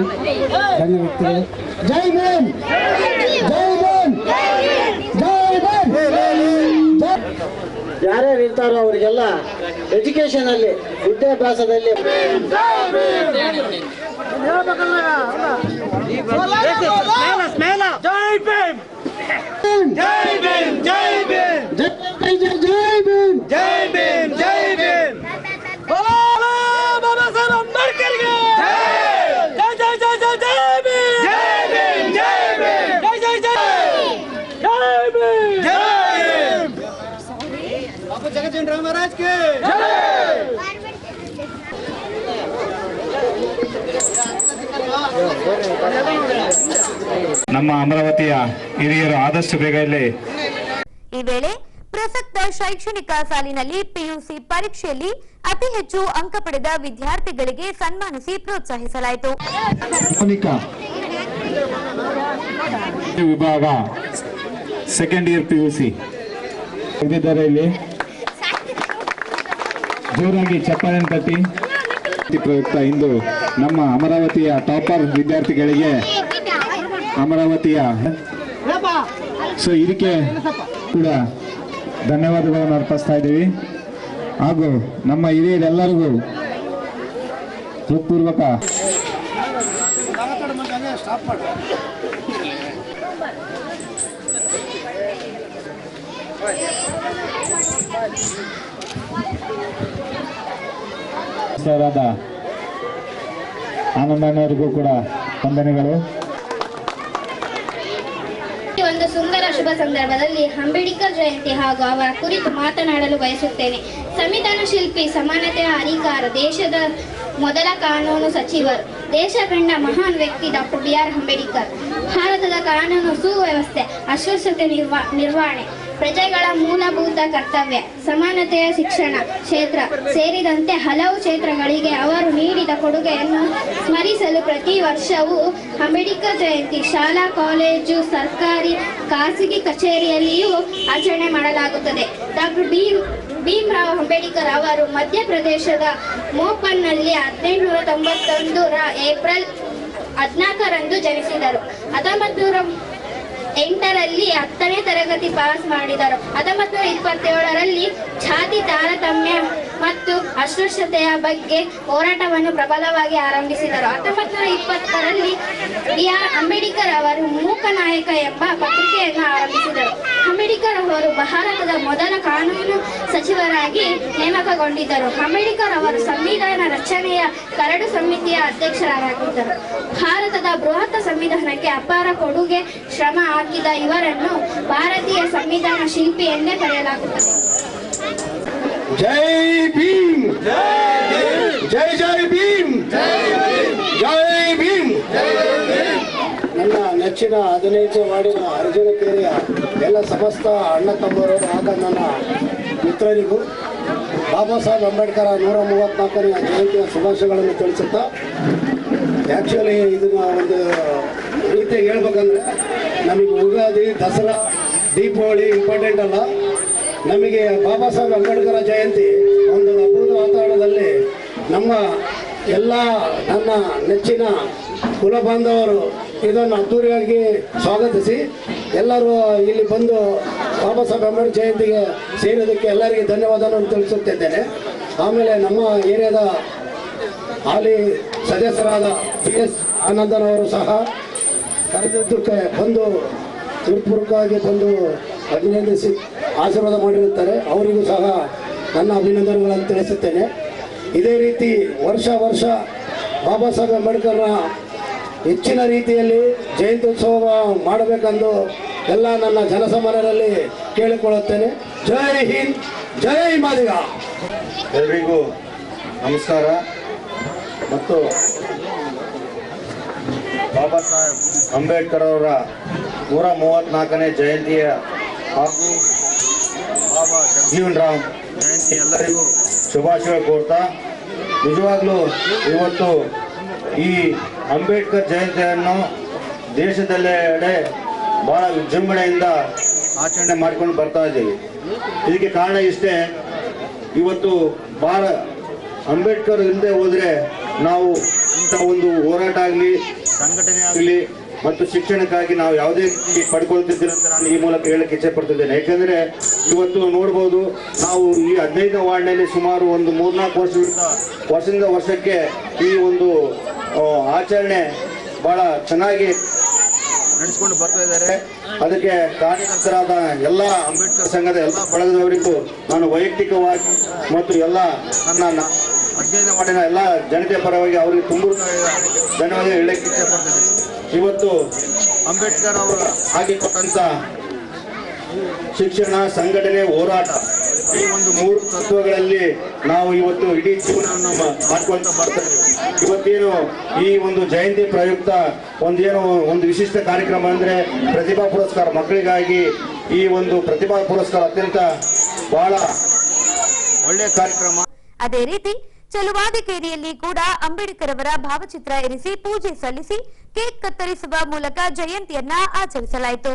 ಧನ್ಯ ವ್ಯಕ್ತಿಗಳು. ಜೈ ಭೀಮ್, ಜೈ ಭೀಮ್, ಜೈ ಭೀಮ್. ಯಾರ್ಯಾರು ಇರ್ತಾರೋ ಅವರಿಗೆಲ್ಲ ಎಜುಕೇಶನ್ ಅಲ್ಲಿ, ವಿದ್ಯಾಭ್ಯಾಸದಲ್ಲಿ ನಮ್ಮ ಅಮರಾವತಿಯ ಹಿರಿಯರು ಆದಷ್ಟು ಬೇಗ ಇಲ್ಲಿ. ಈ ವೇಳೆ ಪ್ರಸಕ್ತ ಶೈಕ್ಷಣಿಕ ಸಾಲಿನಲ್ಲಿ ಪಿಯುಸಿ ಪರೀಕ್ಷೆಯಲ್ಲಿ ಅತಿ ಹೆಚ್ಚು ಅಂಕ ಪಡೆದ ವಿದ್ಯಾರ್ಥಿಗಳಿಗೆ ಸನ್ಮಾನಿಸಿ ಪ್ರೋತ್ಸಾಹಿಸಲಾಯಿತು. ವಿಭಾಗ ಸೆಕೆಂಡ್ ಇಯರ್ PUC ತೆಗೆದಿದ್ದಾರೆ. ಇಲ್ಲಿ ಜೋರಾಗಿ ಚಪ್ಪಾಳೆ ತಟ್ಟಿ. ಪ್ರಯುಕ್ತ ಇಂದು ನಮ್ಮ ಅಮರಾವತಿಯ ಟಾಪರ್ ವಿದ್ಯಾರ್ಥಿಗಳಿಗೆ ಅಮರಾವತಿಯ ಇದಕ್ಕೆ ಕೂಡ ಧನ್ಯವಾದಗಳನ್ನು ಅರ್ಪಿಸ್ತಾ ಇದ್ದೀವಿ. ಹಾಗೂ ನಮ್ಮ ಹಿರಿಯರೆಲ್ಲರಿಗೂ ಹೃತ್ಪೂರ್ವಕ ಸರಾದ ಆನಂದನವರಿಗೂ ಕೂಡ ವಂದನೆಗಳು. ಒಂದು ಸುಂದರ ಶುಭ ಸಂದರ್ಭದಲ್ಲಿ ಅಂಬೇಡ್ಕರ್ ಜಯಂತಿ ಹಾಗೂ ಅವರ ಕುರಿತು ಮಾತನಾಡಲು ಬಯಸುತ್ತೇನೆ. ಸಂವಿಧಾನ ಶಿಲ್ಪಿ, ಸಮಾನತೆಯ ಹರಿಕಾರ, ದೇಶದ ಮೊದಲ ಕಾನೂನು ಸಚಿವರು, ದೇಶ ಕಂಡ ಮಹಾನ್ ವ್ಯಕ್ತಿ ಡಾಕ್ಟರ್ BR ಅಂಬೇಡ್ಕರ್. ಭಾರತದ ಕಾನೂನು ಸುವ್ಯವಸ್ಥೆ, ಅಸ್ಪೃಶ್ಯತೆ ನಿರ್ವಹಣೆ, ಪ್ರಜೆಗಳ ಮೂಲಭೂತ ಕರ್ತವ್ಯ, ಸಮಾನತೆಯ ಶಿಕ್ಷಣ ಕ್ಷೇತ್ರ ಸೇರಿದಂತೆ ಹಲವು ಕ್ಷೇತ್ರಗಳಿಗೆ ಅವರು ನೀಡಿದ ಕೊಡುಗೆಯನ್ನು ಸ್ಮರಿಸಲು ಪ್ರತಿ ವರ್ಷವೂ ಅಂಬೇಡ್ಕರ್ ಜಯಂತಿ ಶಾಲಾ, ಕಾಲೇಜು, ಸರ್ಕಾರಿ, ಖಾಸಗಿ ಕಚೇರಿಯಲ್ಲಿಯೂ ಆಚರಣೆ ಮಾಡಲಾಗುತ್ತದೆ. ಡಾಕ್ಟರ್ ಭೀಮರಾವ್ ಅಂಬೇಡ್ಕರ್ ಅವರು ಮಧ್ಯಪ್ರದೇಶದ ಮೋಪನ್ನಲ್ಲಿ 1891 ಏಪ್ರಿಲ್ 14ರಂದು ಜನಿಸಿದರು. 1908ರಲ್ಲಿ 10ನೇ ತರಗತಿ ಪಾಸ್ ಮಾಡಿದರು. 1927ರಲ್ಲಿ ಜಾತಿ ತಾರತಮ್ಯ ಮತ್ತು ಅಸ್ಪೃಶ್ಯತೆಯ ಬಗ್ಗೆ ಹೋರಾಟವನ್ನು ಪ್ರಬಲವಾಗಿ ಆರಂಭಿಸಿದರು. 1920ರಲ್ಲಿ BR ಅಂಬೇಡ್ಕರ್ ಅವರು ಮೂಕನಾಯಕ ಎಂಬ ಪತ್ರಿಕೆಯನ್ನು ಆರಂಭಿಸಿದರು. ಅಂಬೇಡ್ಕರ್ ಅವರು ಭಾರತದ ಮೊದಲ ಕಾನೂನು ಸಚಿವರಾಗಿ ನೇಮಕಗೊಂಡಿದ್ದರು. ಅಂಬೇಡ್ಕರ್ ಅವರು ಸಂವಿಧಾನ ರಚನೆಯ ಕರಡು ಸಮಿತಿಯ ಅಧ್ಯಕ್ಷರಾಗಿದ್ದರು. ಭಾರತದ ಬೃಹತ್ ಸಂವಿಧಾನಕ್ಕೆ ಅಪಾರ ಕೊಡುಗೆ ಶ್ರಮ ಹಾಕಿದ ಇವರನ್ನು ಭಾರತೀಯ ಸಂವಿಧಾನ ಶಿಲ್ಪಿ ಎಂದೇ ಕರೆಯಲಾಗುತ್ತದೆ. ಜೈ ಭೀಮ್, ಜೈ ಜೈ ಭೀಮ್, ಜೈ ಭೀಮ್. ನನ್ನ ನೆಚ್ಚಿನ 15 ವಾರ್ಡಿನ ಅರ್ಜುನ ಕೇರಿಯ ಎಲ್ಲ ಸಮಸ್ತ ಅಣ್ಣ ತಮ್ಮರು ಆದ ನನ್ನ ಮಿತ್ರರಿಗೂ ಬಾಬಾ ಸಾಹೇಬ್ ಅಂಬೇಡ್ಕರ್ 134ನೇ ಜಯಂತಿಯ ಶುಭಾಶಯಗಳನ್ನು ತಿಳಿಸುತ್ತಾ, ಆ್ಯಕ್ಚುಲಿ ಇದನ್ನ ಒಂದು ರೀತಿಯಾಗಿ ಹೇಳ್ಬೇಕಂದ್ರೆ ನಮಗೆ ಯುಗಾದಿ, ದಸರಾ, ದೀಪಾವಳಿ ಇಂಪಾರ್ಟೆಂಟ್ ಅಲ್ಲ. ನಮಗೆ ಬಾಬಾ ಸಾಹೇಬ್ ಅಂಬೇಡ್ಕರ್ ಜಯಂತಿ ಒಂದು ಅಪೂರ್ವ ವಾತಾವರಣದಲ್ಲಿ ನಮ್ಮ ಎಲ್ಲ ನನ್ನ ನೆಚ್ಚಿನ ಕುಲ ಬಾಂಧವರು ಇದನ್ನು ಅದ್ದೂರಿಯಾಗಿ ಸ್ವಾಗತಿಸಿ ಎಲ್ಲರೂ ಇಲ್ಲಿ ಬಂದು ಬಾಬಾ ಸಾಹೇಬ್ ಅಂಬೇಡ್ಕರ್ ಜಯಂತಿಗೆ ಸೇರೋದಕ್ಕೆ ಎಲ್ಲರಿಗೆ ಧನ್ಯವಾದವನ್ನು ತಿಳಿಸುತ್ತಿದ್ದೇನೆ. ಆಮೇಲೆ ನಮ್ಮ ಏರಿಯಾದ ಹಾಲಿ ಸದಸ್ಯರಾದ PS ಆನಂದನವರು ಸಹ ಕರೆದಿದ್ದಕ್ಕೆ ಬಂದು ಹೃತ್ಪೂರ್ವಕವಾಗಿ ಬಂದು ಅಭಿನಂದಿಸಿ ಆಶೀರ್ವಾದ ಮಾಡಿರುತ್ತಾರೆ. ಅವರಿಗೂ ಸಹ ನನ್ನ ಅಭಿನಂದನೆಗಳನ್ನು ತಿಳಿಸುತ್ತೇನೆ. ಇದೇ ರೀತಿ ವರ್ಷ ವರ್ಷ ಬಾಬಾ ಸಾಹೇಬ್ ಅಂಬೇಡ್ಕರ್ನ ಹೆಚ್ಚಿನ ರೀತಿಯಲ್ಲಿ ಜಯಂತ್ಯುತ್ಸವ ಮಾಡಬೇಕೆಂದು ಎಲ್ಲ ನನ್ನ ಜನಸಾಮಾನ್ಯರಲ್ಲಿ ಕೇಳಿಕೊಳ್ಳುತ್ತೇನೆ. ಜೈ ಹಿಂದ್, ಜೈ ಮಾದಿಗ. ಎಲ್ರಿಗೂ ನಮಸ್ಕಾರ. ಮತ್ತು ಬಾಬಾ ಸಾಹೇಬ್ ಅಂಬೇಡ್ಕರ್ ಅವರ 134ನೇ ಜಯಂತಿಯ ಹಾಗೂ ಬಾಬಾ ಜಗಜೀವನ್ ರಾಮ್ ಜಯಂತಿ ಎಲ್ಲರಿಗೂ ಶುಭಾಶಯ ಕೋರ್ತಾ, ನಿಜವಾಗ್ಲೂ ಇವತ್ತು ಈ ಅಂಬೇಡ್ಕರ್ ಜಯಂತಿಯನ್ನು ದೇಶದೆಲ್ಲೆಡೆ ಭಾಳ ವಿಜೃಂಭಣೆಯಿಂದ ಆಚರಣೆ ಮಾಡ್ಕೊಂಡು ಬರ್ತಾ ಇದ್ದೀವಿ. ಇದಕ್ಕೆ ಕಾರಣ ಇಷ್ಟೇ, ಇವತ್ತು ಭಾಳ ಅಂಬೇಡ್ಕರ್ ಇಲ್ಲದೆ ಹೋದರೆ ನಾವು ಇಂಥ ಒಂದು ಹೋರಾಟ ಆಗಲಿ, ಸಂಘಟನೆ ಆಗಲಿ ಮತ್ತು ಶಿಕ್ಷಣಕ್ಕಾಗಿ ನಾವು ಯಾವುದೇ ರೀತಿ ಪಡ್ಕೊಳ್ತಿದ್ದೀವಿ ಅಂತ ನಾನು ಈ ಮೂಲಕ ಹೇಳಕ್ಕೆ ಇಚ್ಛೆ ಪಡ್ತಿದ್ದೇನೆ. ಯಾಕೆಂದರೆ ಇವತ್ತು ನೋಡ್ಬೋದು, ನಾವು ಈ 15ನೇ ವಾರ್ಡ್ನಲ್ಲಿ ಸುಮಾರು ಒಂದು 3-4 ವರ್ಷದಿಂದ ವರ್ಷಕ್ಕೆ ಈ ಒಂದು ಆಚರಣೆ ಭಾಳ ಚೆನ್ನಾಗಿ ನಡೆಸ್ಕೊಂಡು ಬರ್ತಾ ಇದ್ದಾರೆ. ಅದಕ್ಕೆ ಕಾರ್ಯಕರ್ತರಾದ ಎಲ್ಲ ಅಂಬೇಡ್ಕರ್ ಸಂಘದ ಎಲ್ಲ ಬಳಗದವರಿಗೂ ನಾನು ವೈಯಕ್ತಿಕವಾಗಿ ಮತ್ತು ಎಲ್ಲ ನನ್ನ 15ನೇ ವಾರ್ಡಿನ ಎಲ್ಲ ಜನತೆಯ ಪರವಾಗಿ ಅವರಿಗೆ ತುಂಬ ಧನ್ಯವಾದ ಹೇಳಕ್ಕೆ ಇಚ್ಛೆ ಪಡ್ತಿದ್ದೇನೆ. ಇವತ್ತು ಅಂಬೇಡ್ಕರ್ ಅವರು ಹಾಕಿಕೊಟ್ಟಂಥ ಶಿಕ್ಷಣ, ಸಂಘಟನೆ, ಹೋರಾಟ ಈ ಒಂದು 3 ತತ್ವಗಳಲ್ಲಿ ನಾವು ಇವತ್ತು ಇಡೀ ಜೀವನವನ್ನು ಮಾಡ್ಕೊಳ್ತಾ ಬರ್ತಾರೆ. ಇವತ್ತೇನು ಈ ಒಂದು ಜಯಂತಿ ಪ್ರಯುಕ್ತ ಒಂದು ವಿಶಿಷ್ಟ ಕಾರ್ಯಕ್ರಮ ಅಂದರೆ ಪ್ರತಿಭಾ ಪುರಸ್ಕಾರ ಮಕ್ಕಳಿಗಾಗಿ. ಈ ಒಂದು ಪ್ರತಿಭಾ ಪುರಸ್ಕಾರ ಅತ್ಯಂತ ಬಹಳ ಒಳ್ಳೆಯ ಕಾರ್ಯಕ್ರಮ. ಅದೇ ರೀತಿ ಚಲುವಾದಿಕೇರಿಯಲ್ಲಿ ಕೂಡ ಅಂಬೇಡ್ಕರ್ ಅವರ ಭಾವಚಿತ್ರ ಇರಿಸಿ ಪೂಜೆ ಸಲ್ಲಿಸಿ ಕೇಕ್ ಕತ್ತರಿಸುವ ಮೂಲಕ ಜಯಂತಿಯನ್ನ ಆಚರಿಸಲಾಯಿತು.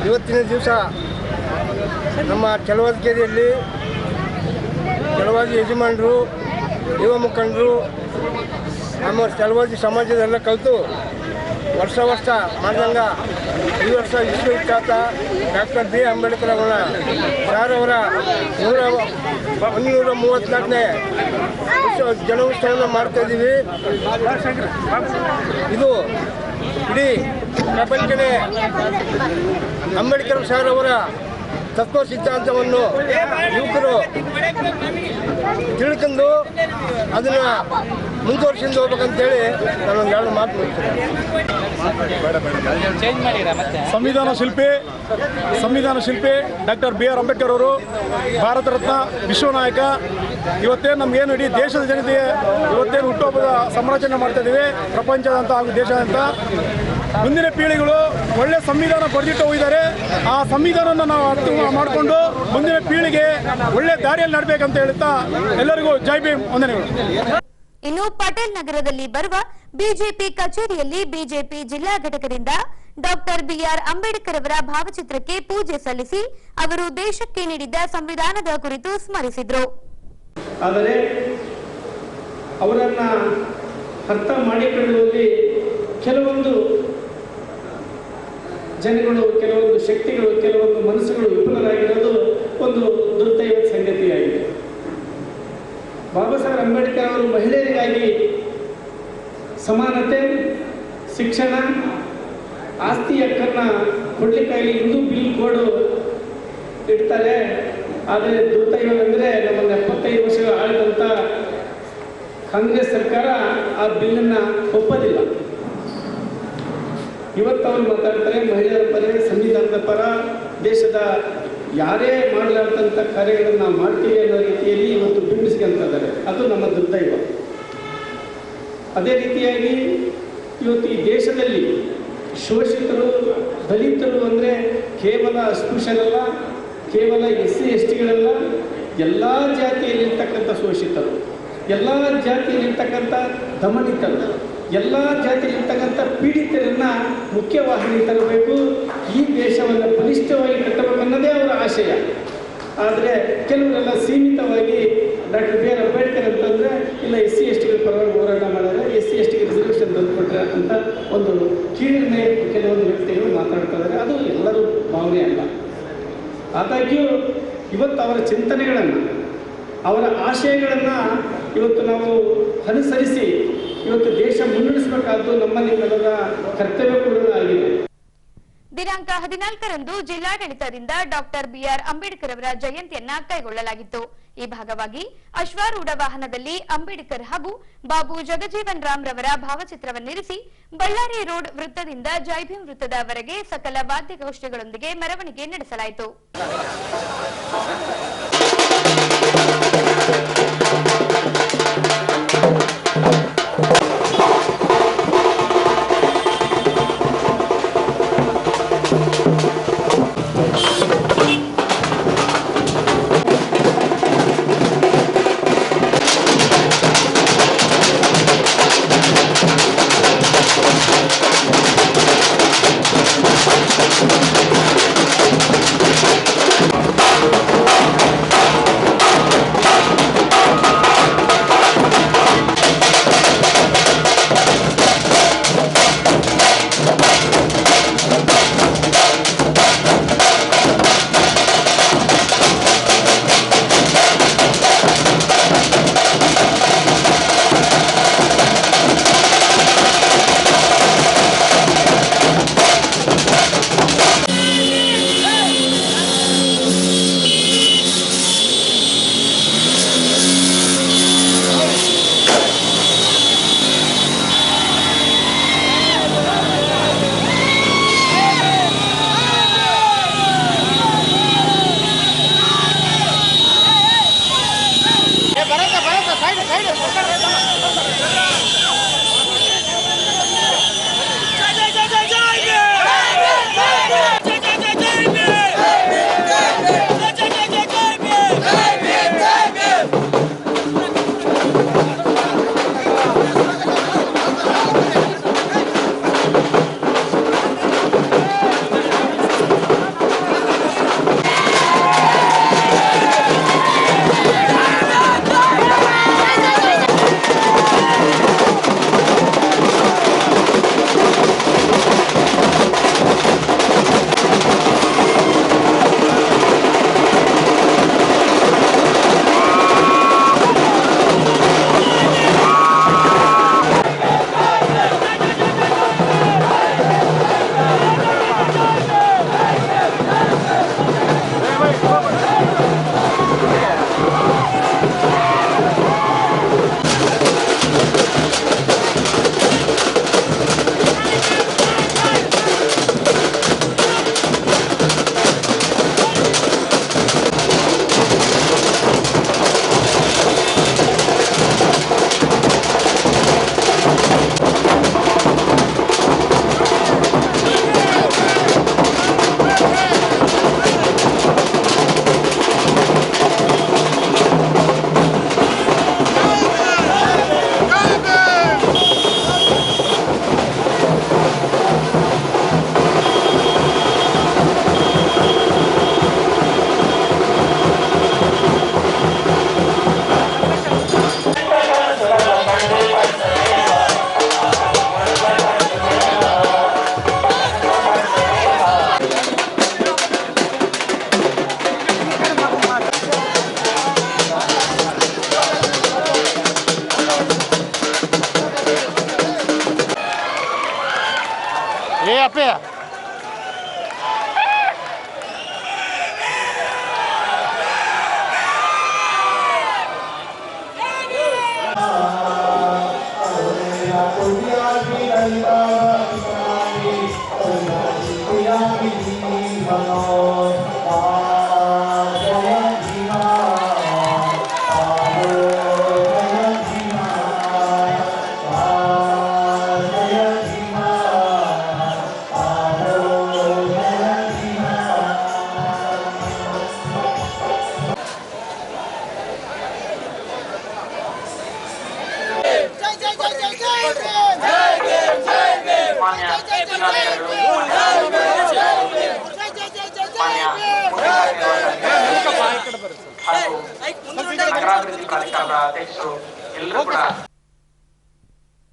ಇವತ್ತಿನ ದಿವಸ ನಮ್ಮ ಚಲುವಾದಿಕೇರಿಯಲ್ಲಿ ಚಲುವಾದಿ ಯಜಮಾನರು, ಯುವ ಮುಖಂಡರು, ನಮ್ಮ ಚಲುವಾದಿ ಸಮಾಜದೆಲ್ಲ ಕಲಿತು ವರ್ಷ ಮಾಡಿದಂಗ ಈ ವರ್ಷ ವಿಶ್ವವಿಖ್ಯಾತ ಡಾಕ್ಟರ್ ಬಿ ಅಂಬೇಡ್ಕರ್ ಅವರ ಸಾರ್ ಅವರ 134ನೇ ಜನ್ಮೋತ್ಸವವನ್ನು ಮಾಡ್ತಾಯಿದ್ದೀವಿ. ಇದು ಇಡೀ ಪ್ರಪಂಚನೇ ಅಂಬೇಡ್ಕರ್ ಸಾರ್ ಅವರ ತತ್ವ ಸಿದ್ಧಾಂತವನ್ನು ಯುವಕರು ತಿಳ್ಕೊಂಡು ಅದನ್ನು ಮುಂದುವರ್ಸಿಂದು ಹೋಗ್ಬೇಕಂತೇಳಿ ನಾನೊಂದು ಎರಡು ಮಾತು ಹೇಳ್ತೀನಿ. ಸಂವಿಧಾನ ಶಿಲ್ಪಿ ಡಾಕ್ಟರ್ ಬಿ ಆರ್ ಅಂಬೇಡ್ಕರ್ ಅವರು ಭಾರತ ರತ್ನ ವಿಶ್ವನಾಯಕ. ಇವತ್ತೇನು ನಮಗೇನು ಇಡೀ ದೇಶದ ಜನತೆಗೆ ಇವತ್ತೇನು ಹುಟ್ಟುಹಬ್ಬದ ಸಂರಚನೆ ಮಾಡ್ತಾ ಇದ್ದೀವಿ ಪ್ರಪಂಚದಂತ ಹಾಗೂ ದೇಶದಂತ. ಮುಂದಿನ ಪೀಳಿಗೆಗಳು ಒಳ್ಳೆ ಸಂವಿಧಾನ ಬರೆದಿಟ್ಟು ಹೋಗಿದ್ದಾರೆ. ಆ ಸಂವಿಧಾನವನ್ನು ನಾವು ಅರ್ಥ ಮಾಡಿಕೊಂಡು ಮುಂದಿನ ಪೀಳಿಗೆ ಒಳ್ಳೆ ದಾರಿಯಲ್ಲಿ ನಡಬೇಕಂತ ಹೇಳುತ್ತಾ ಎಲ್ಲರಿಗೂ ಜೈ ಭೀಮ್ ವಂದನೆಗಳು. ಇನ್ನು ಪಟೇಲ್ ನಗರದಲ್ಲಿ ಬರುವ ಬಿಜೆಪಿ ಕಚೇರಿಯಲ್ಲಿ ಬಿಜೆಪಿ ಜಿಲ್ಲಾ ಘಟಕದಿಂದ ಡಾಕ್ಟರ್ ಬಿಆರ್ ಅಂಬೇಡ್ಕರ್ ಅವರ ಭಾವಚಿತ್ರಕ್ಕೆ ಪೂಜೆ ಸಲ್ಲಿಸಿ ಅವರು ದೇಶಕ್ಕೆ ನೀಡಿದ್ದ ಸಂವಿಧಾನದ ಕುರಿತು ಸ್ಮರಿಸಿದರು. ಆದರೆ ಅವರನ್ನ ಅರ್ಥ ಮಾಡಿಕೊಳ್ಳುವಲ್ಲಿ ಕೆಲವೊಂದು ಜನಗಳು, ಕೆಲವೊಂದು ಶಕ್ತಿಗಳು, ಕೆಲವೊಂದು ಮನಸ್ಸುಗಳು ವಿಫಲರಾಗಿರೋದು ಒಂದು ದುರ್ದೈವದ ಸಂಗತಿಯಾಗಿದೆ. ಬಾಬಾ ಸಾಹೇಬ್ ಅಂಬೇಡ್ಕರ್ ಅವರು ಮಹಿಳೆಯರಿಗಾಗಿ ಸಮಾನತೆ, ಶಿಕ್ಷಣ, ಆಸ್ತಿ ಹಕ್ಕನ್ನು ಕೊಡ್ಲಿಕ್ಕಾಗಿ ಹಿಂದೂ ಬಿಲ್ ಕೋಡ್ ಇಡ್ತಾರೆ. ಆದರೆ ದುರ್ದೈವವೆಂದರೆ ನಮ್ಮನ್ನು 75 ವರ್ಷಗಳು ಆಳಿದಂಥ ಕಾಂಗ್ರೆಸ್ ಸರ್ಕಾರ ಆ ಬಿಲ್ಲನ್ನು ಒಪ್ಪೋದಿಲ್ಲ. ಇವತ್ತು ಅವರು ಮಾತಾಡ್ತಾರೆ ಮಹಿಳೆಯರ ಪರ, ಸಂವಿಧಾನದ ಪರ, ದೇಶದ ಯಾರೇ ಮಾಡಲಾರ್ದಂಥ ಕಾರ್ಯಗಳನ್ನು ನಾವು ಮಾಡ್ತೀವಿ ಅನ್ನೋ ರೀತಿಯಲ್ಲಿ ಇವತ್ತು ಬಿಂಬಿಸ್ಕೊಂತಿದ್ದಾರೆ. ಅದು ನಮ್ಮ ದುರ್ದೈವ. ಅದೇ ರೀತಿಯಾಗಿ ಇವತ್ತು ಈ ದೇಶದಲ್ಲಿ ಶೋಷಿತರು, ದಲಿತರು ಅಂದರೆ ಕೇವಲ ಅಸ್ಪೃಶ್ಯರಲ್ಲ, ಕೇವಲ SC STಗಳಲ್ಲ, ಎಲ್ಲ ಜಾತಿಯಲ್ಲಿರ್ತಕ್ಕಂಥ ಶೋಷಿತರು, ಎಲ್ಲ ಜಾತಿಯಲ್ಲಿರ್ತಕ್ಕಂಥ ದಮನಿತರು, ಎಲ್ಲ ಜಾತಿಯಲ್ಲಿರ್ತಕ್ಕಂಥ ಪೀಡಿತರನ್ನು ಮುಖ್ಯವಾಹಿನಿ ತರಬೇಕು, ಈ ದೇಶವನ್ನು ಬಲಿಷ್ಠವಾಗಿ ಕಟ್ಟಬೇಕನ್ನೋದೇ ಅವರ ಆಶಯ. ಆದರೆ ಕೆಲವರೆಲ್ಲ ಸೀಮಿತವಾಗಿ ಡಾಕ್ಟರ್ ಬಿ ಆರ್ ಅಂಬೇಡ್ಕರ್ ಅಂತಂದರೆ ಇಲ್ಲ SC STಗಳ ಪರವಾಗಿ ಹೋರಾಟ ಮಾಡಿದ್ರೆ SC STಗೆ ರಿಸರ್ವೇಷನ್ ತಂದುಕೊಟ್ರೆ ಅಂತ ಒಂದು ಕೀಳರಿಮೆ ಕೆಲವೊಂದು ವ್ಯಕ್ತಿಗಳು ಮಾತಾಡ್ತಾ ಇದ್ದಾರೆ. ಅದು ಎಲ್ಲರೂ ಭಾವನೆ ಅಲ್ಲ. ಆದಾಗ್ಯೂ ಇವತ್ತು ಅವರ ಚಿಂತನೆಗಳನ್ನು, ಅವರ ಆಶಯಗಳನ್ನು ಇವತ್ತು ನಾವು ಅನುಸರಿಸಿ ಇವತ್ತು ದೇಶ ಮುನ್ನಡೆಸಬೇಕಾದ್ದು ನಮ್ಮ ನಿಮ್ಮೆಲ್ಲರ ಕರ್ತವ್ಯ ಕೂಡ ಆಗಿದೆ. ದಿನಾಂಕ 14ರಂದು ಜಿಲ್ಲಾಡಳಿತದಿಂದ ಡಾಕ್ಟರ್ ಬಿಆರ್ ಅಂಬೇಡ್ಕರ್ ಅವರ ಜಯಂತಿಯನ್ನ ಕೈಗೊಳ್ಳಲಾಗಿತ್ತು. ಈ ಭಾಗವಾಗಿ ಅಶ್ವಾರೂಢ ವಾಹನದಲ್ಲಿ ಅಂಬೇಡ್ಕರ್ ಹಾಗೂ ಬಾಬು ಜಗಜೀವನ್ ರಾಮ್ ರವರ ಭಾವಚಿತ್ರವನ್ನಿರಿಸಿ ಬಳ್ಳಾರಿ ರೋಡ್ ವೃತ್ತದಿಂದ ಜೈಭೀಮ್ ವೃತ್ತದವರೆಗೆ ಸಕಲ ವಾದ್ಯಗೋಷ್ಠಿಗಳೊಂದಿಗೆ ಮೆರವಣಿಗೆ ನಡೆಸಲಾಯಿತು.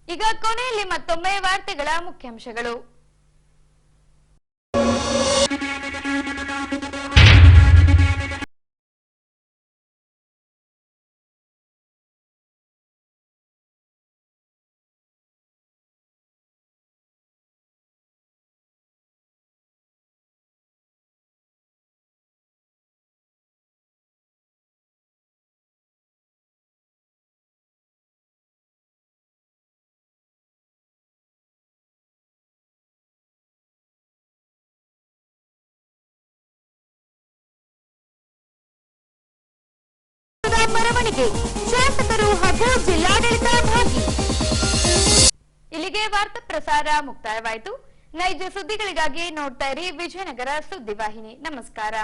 ಈಗ ಕೊನೆಯಲ್ಲಿ ಮತ್ತೊಮ್ಮೆ ವಾರ್ತೆಗಳ ಮುಖ್ಯಾಂಶಗಳು. ಮೆರವಣಿಗೆ ಶಾಸಕರು ಹಾಗೂ ಜಿಲ್ಲಾಡಳಿತ ಭಾಗಿ. ಇಲ್ಲಿಗೆ ವಾರ್ತಾ ಪ್ರಸಾರ ಮುಕ್ತಾಯವಾಯಿತು. ನೈಜ ಸುದ್ದಿಗಳಿಗಾಗಿ ನೋಡ್ತಾ ಇರಿ ವಿಜಯನಗರ ಸುದ್ದಿವಾಹಿನಿ. ನಮಸ್ಕಾರ.